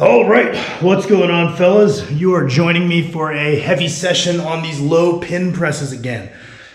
All right, what's going on, fellas? You are joining me for a heavy session on these low pin presses again.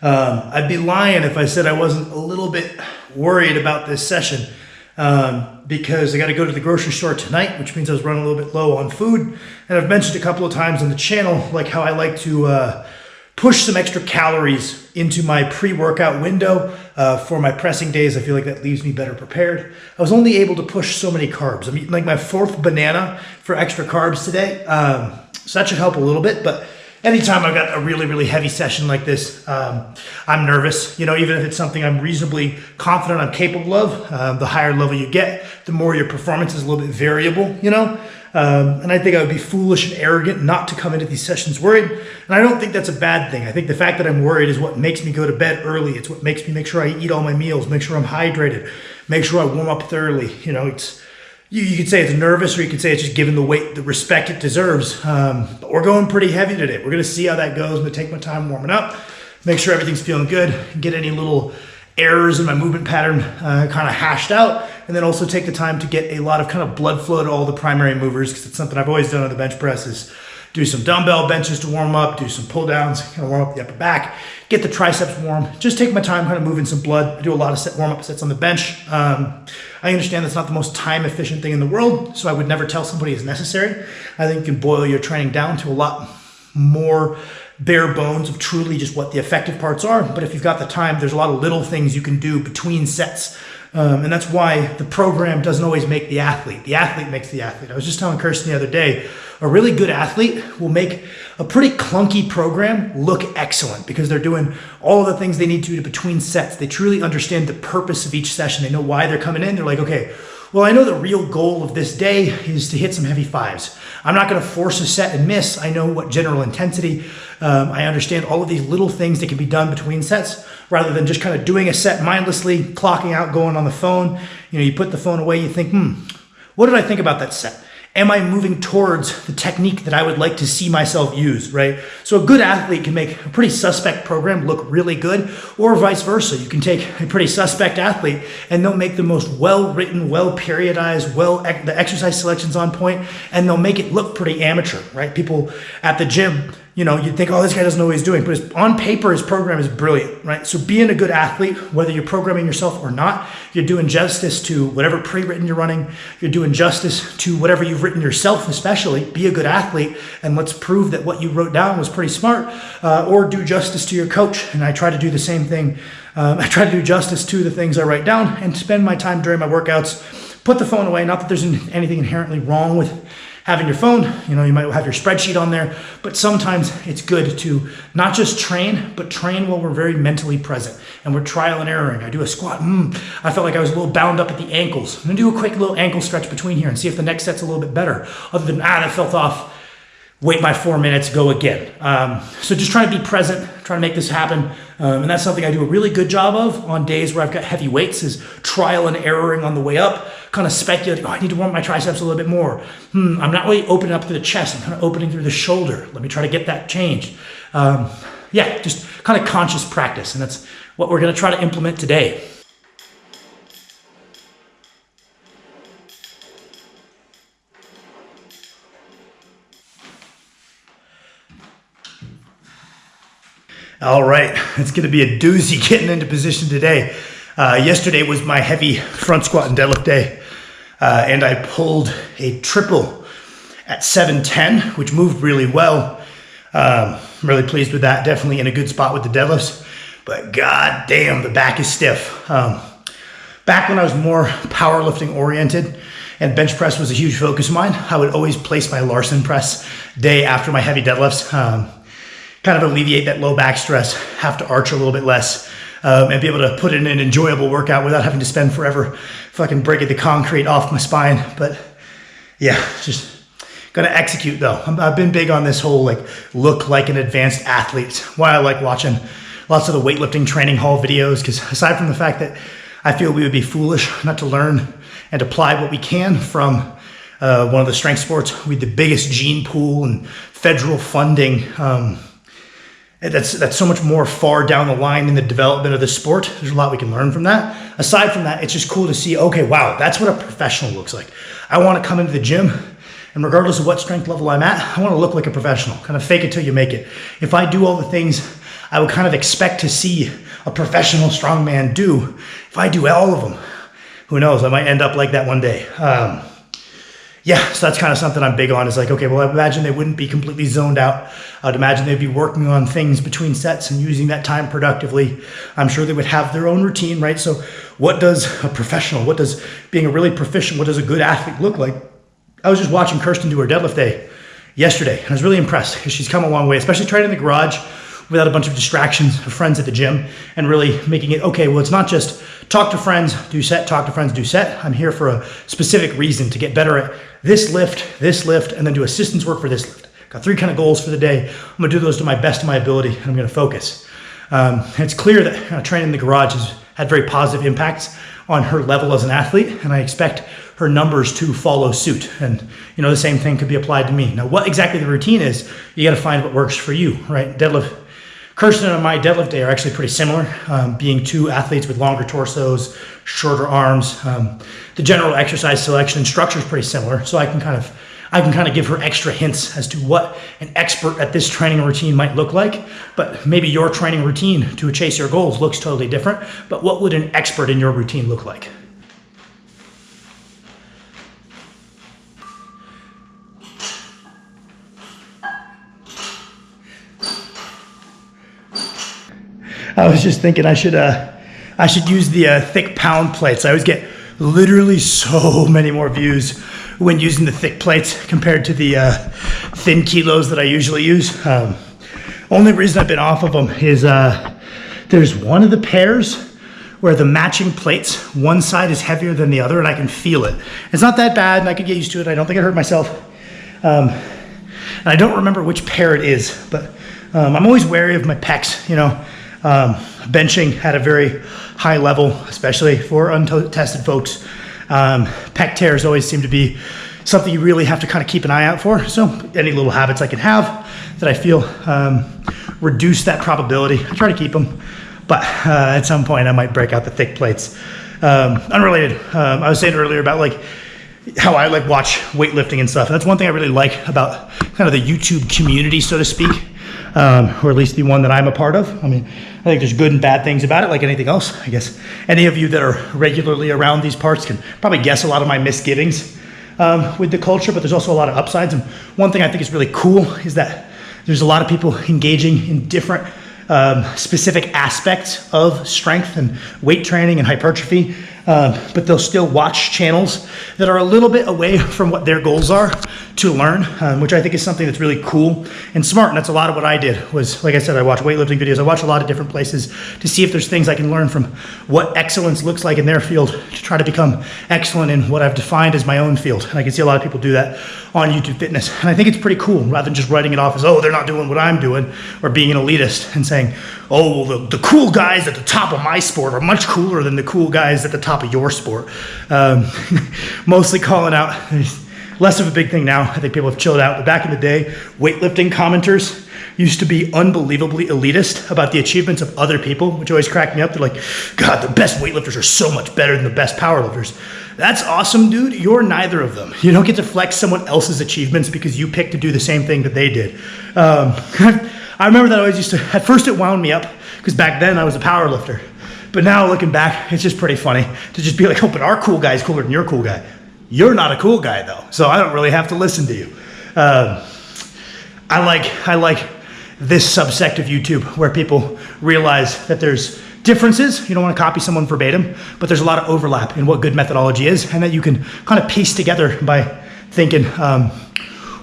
I'd be lying if I said I wasn't a little bit worried about this session because I got to go to the grocery store tonight, which means I was running a little bit low on food. And I've mentioned a couple of times on the channel, like how I like to push some extra calories into my pre-workout window for my pressing days. I feel like that leaves me better prepared. I was only able to push so many carbs. I'm eating like my 4th banana for extra carbs today. So that should help a little bit, but anytime I've got a really heavy session like this, I'm nervous. You know, even if it's something I'm reasonably confident I'm capable of, the higher level you get, the more your performance is a little bit variable, you know? And I think I would be foolish and arrogant not to come into these sessions worried. And I don't think that's a bad thing. I think the fact that I'm worried is what makes me go to bed early. It's what makes me make sure I eat all my meals, make sure I'm hydrated, make sure I warm up thoroughly. You know, it's you could say it's nervous, or you could say it's just giving the weight the respect it deserves. But we're going pretty heavy today. We're going to see how that goes. I'm going to take my time warming up, make sure everything's feeling good, get any little errors in my movement pattern kind of hashed out, and then also take the time to get a lot of kind of blood flow to all the primary movers, because it's something I've always done on the bench press is do some dumbbell benches to warm up, do some pull downs, kind of warm up the upper back, get the triceps warm, just take my time kind of moving some blood. I do a lot of warm up sets on the bench. I understand that's not the most time efficient thing in the world, so I would never tell somebody it's necessary. I think you can boil your training down to a lot more bare bones of truly just what the effective parts are. But if you've got the time, there's a lot of little things you can do between sets. And that's why the program doesn't always make the athlete. The athlete makes the athlete. I was just telling Kirsten the other day, a really good athlete will make a pretty clunky program look excellent because they're doing all of the things they need to do between sets. They truly understand the purpose of each session. They know why they're coming in. They're like, okay, well, I know the real goal of this day is to hit some heavy fives. I'm not going to force a set and miss. I know what general intensity. I understand all of these little things that can be done between sets rather than just kind of doing a set mindlessly, clocking out, going on the phone. You know, you put the phone away, you think, what did I think about that set? Am I moving towards the technique that I would like to see myself use, right? So a good athlete can make a pretty suspect program look really good, or vice versa. You can take a pretty suspect athlete and they'll make the most well-written, well-periodized, the exercise selections on point, and they'll make it look pretty amateur, right? People at the gym, you know, you'd think, oh, this guy doesn't know what he's doing, but on paper, his program is brilliant, right? So being a good athlete, whether you're programming yourself or not, you're doing justice to whatever pre-written you're running, you're doing justice to whatever you've written yourself, especially. Be a good athlete, and let's prove that what you wrote down was pretty smart, or do justice to your coach. And I try to do the same thing. I try to do justice to the things I write down and spend my time during my workouts, put the phone away. Not that there's anything inherently wrong with having your phone, you know, you might have your spreadsheet on there, but sometimes it's good to not just train, but train while we're very mentally present and we're trial and erroring. I do a squat, I felt like I was a little bound up at the ankles. I'm gonna do a quick little ankle stretch between here and see if the next set's a little bit better. Other than, that felt off, wait my 4 minutes, go again. So just trying to be present, trying to make this happen. And that's something I do a really good job of on days where I've got heavy weights, is trial and erroring on the way up, kind of speculating, I need to warm my triceps a little bit more. I'm not really opening up through the chest, I'm kind of opening through the shoulder. Let me try to get that changed. Just kind of conscious practice. And that's what we're gonna try to implement today. All right, it's gonna be a doozy getting into position today. Yesterday was my heavy front squat and deadlift day, and I pulled a triple at 710, which moved really well. I'm really pleased with that, definitely in a good spot with the deadlifts, but god damn, the back is stiff. Back when I was more powerlifting oriented and bench press was a huge focus of mine, I would always place my Larson press day after my heavy deadlifts. Kind of alleviate that low back stress, have to arch a little bit less, and be able to put in an enjoyable workout without having to spend forever fucking breaking the concrete off my spine. But yeah, just gonna execute though. I've been big on this whole look like an advanced athlete. Why I like watching lots of the weightlifting training hall videos, because aside from the fact that I feel we would be foolish not to learn and apply what we can from one of the strength sports with the biggest gene pool and federal funding, that's so much more far down the line in the development of the sport. There's a lot we can learn from that. Aside from that, it's just cool to see, okay, wow, that's what a professional looks like. I want to come into the gym And regardless of what strength level I'm at, I want to look like a professional, kind of fake it till you make it. If I do all the things I would kind of expect to see a professional strongman do, if I do all of them, who knows, I might end up like that one day. Yeah, so that's kind of something I'm big on, is like, okay, well, I imagine they wouldn't be completely zoned out. I'd imagine they'd be working on things between sets and using that time productively. I'm sure they would have their own routine, right? So what does a professional, what does being a really proficient, what does a good athlete look like? I was just watching Kirsten do her deadlift day yesterday, and I was really impressed because she's come a long way, especially training in the garage without a bunch of distractions of friends at the gym, and really making it, okay, well, it's not just talk to friends, do set, talk to friends, do set. I'm here for a specific reason, to get better at this lift, and then do assistance work for this lift. Got 3 kind of goals for the day. I'm gonna do those to my best of my ability, and I'm gonna focus. And it's clear that training in the garage has had very positive impacts on her level as an athlete, and I expect her numbers to follow suit. And the same thing could be applied to me. Now, what exactly the routine is, you gotta find what works for you, right? Kirsten and my deadlift day are actually pretty similar, being 2 athletes with longer torsos, shorter arms. The general exercise selection and structure is pretty similar, so I can kind of give her extra hints as to what an expert at this training routine might look like. But maybe your training routine to chase your goals looks totally different, but what would an expert in your routine look like? I was just thinking I should use the thick pound plates. I always get literally so many more views when using the thick plates compared to the thin kilos that I usually use. Only reason I've been off of them is there's one of the pairs where the matching plates, one side is heavier than the other, and I can feel it. It's not that bad, and I could get used to it. I don't think I hurt myself. And I don't remember which pair it is, but I'm always wary of my pecs, benching at a very high level, especially for untested folks. Pec tears always seem to be something you really have to kind of keep an eye out for. So any little habits I can have that I feel reduce that probability, I try to keep them. But at some point I might break out the thick plates. Unrelated, I was saying earlier about how I watch weightlifting and stuff. That's one thing I really like about kind of the YouTube community, so to speak. Or at least the one that I'm a part of. I mean, I think there's good and bad things about it, like anything else. I guess any of you that are regularly around these parts can probably guess a lot of my misgivings with the culture, but there's also a lot of upsides. And one thing I think is really cool is that there's a lot of people engaging in different specific aspects of strength and weight training and hypertrophy, but they'll still watch channels that are a little bit away from what their goals are to learn, which I think is something that's really cool and smart. And that's a lot of what I did was, like I said, I watch weightlifting videos. I watch a lot of different places to see if there's things I can learn from what excellence looks like in their field to try to become excellent in what I've defined as my own field. And I can see a lot of people do that on YouTube Fitness. And I think it's pretty cool, rather than just writing it off as, oh, they're not doing what I'm doing, or being an elitist and saying, oh, well, the cool guys at the top of my sport are much cooler than the cool guys at the top of your sport. Mostly calling out, less of a big thing now. I think people have chilled out. But back in the day, weightlifting commenters used to be unbelievably elitist about the achievements of other people, which always cracked me up. They're like, God, the best weightlifters are so much better than the best powerlifters. That's awesome, dude. You're neither of them. You don't get to flex someone else's achievements because you picked to do the same thing that they did. I remember that I always used to, at first it wound me up because back then I was a power lifter. But now looking back, it's just pretty funny to just be like, oh, but our cool guy is cooler than your cool guy. You're not a cool guy though, so I don't really have to listen to you. I like this subsect of YouTube where people realize that there's differences. You don't want to copy someone verbatim, but there's a lot of overlap in what good methodology is, and that you can kind of piece together by thinking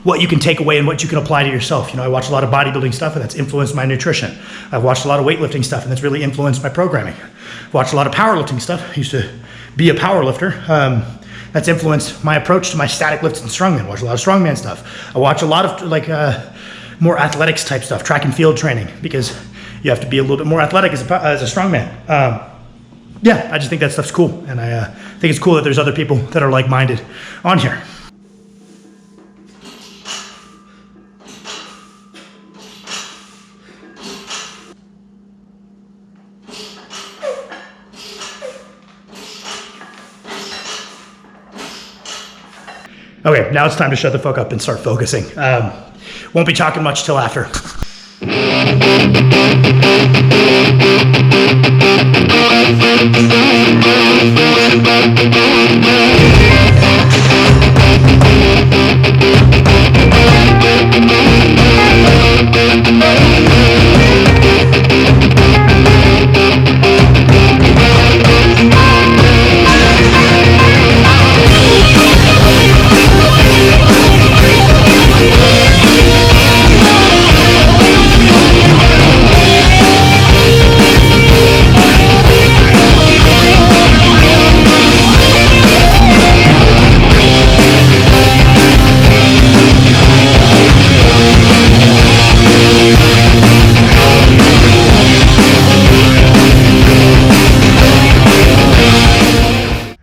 what you can take away and what you can apply to yourself. I watch a lot of bodybuilding stuff, and that's influenced my nutrition. I've watched a lot of weightlifting stuff, and that's really influenced my programming. I've watched a lot of powerlifting stuff. I used to be a power lifter. That's influenced my approach to my static lifts and strongman. I watch a lot of strongman stuff. I watch a lot of more athletics type stuff, track and field training, because you have to be a little bit more athletic as a strongman. Yeah, I just think that stuff's cool, and I think it's cool that there's other people that are like-minded on here. Okay, now it's time to shut the fuck up and start focusing. Won't be talking much till after.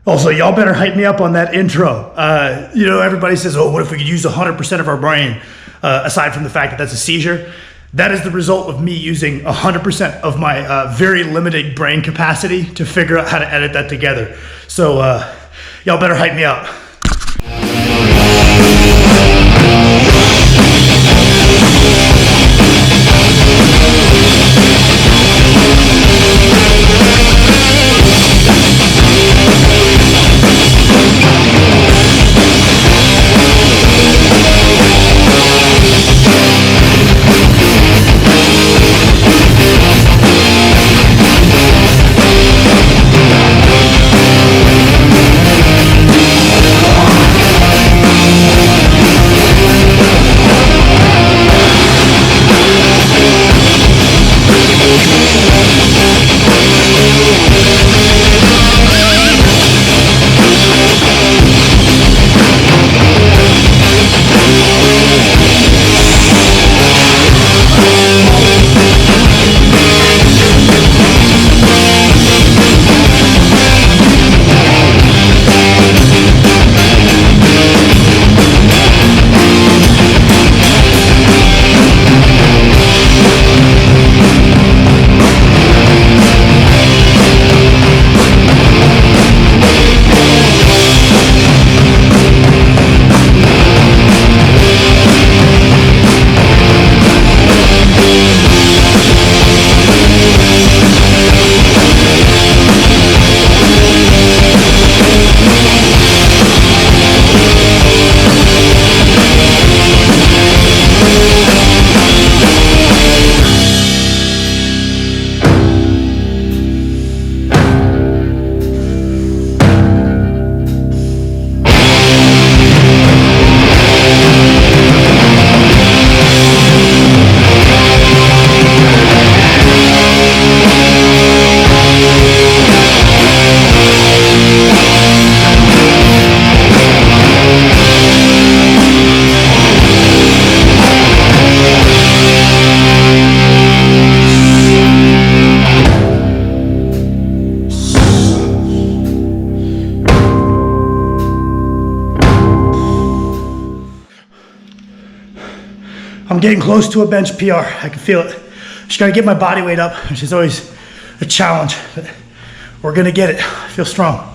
Also, y'all better hype me up on that intro. Everybody says, oh, what if we could use 100% of our brain, aside from the fact that that's a seizure? That is the result of me using 100% of my very limited brain capacity to figure out how to edit that together. So y'all better hype me up. I'm getting close to a bench PR. I can feel it. Just gotta get my body weight up, which is always a challenge, but we're gonna get it. I feel strong.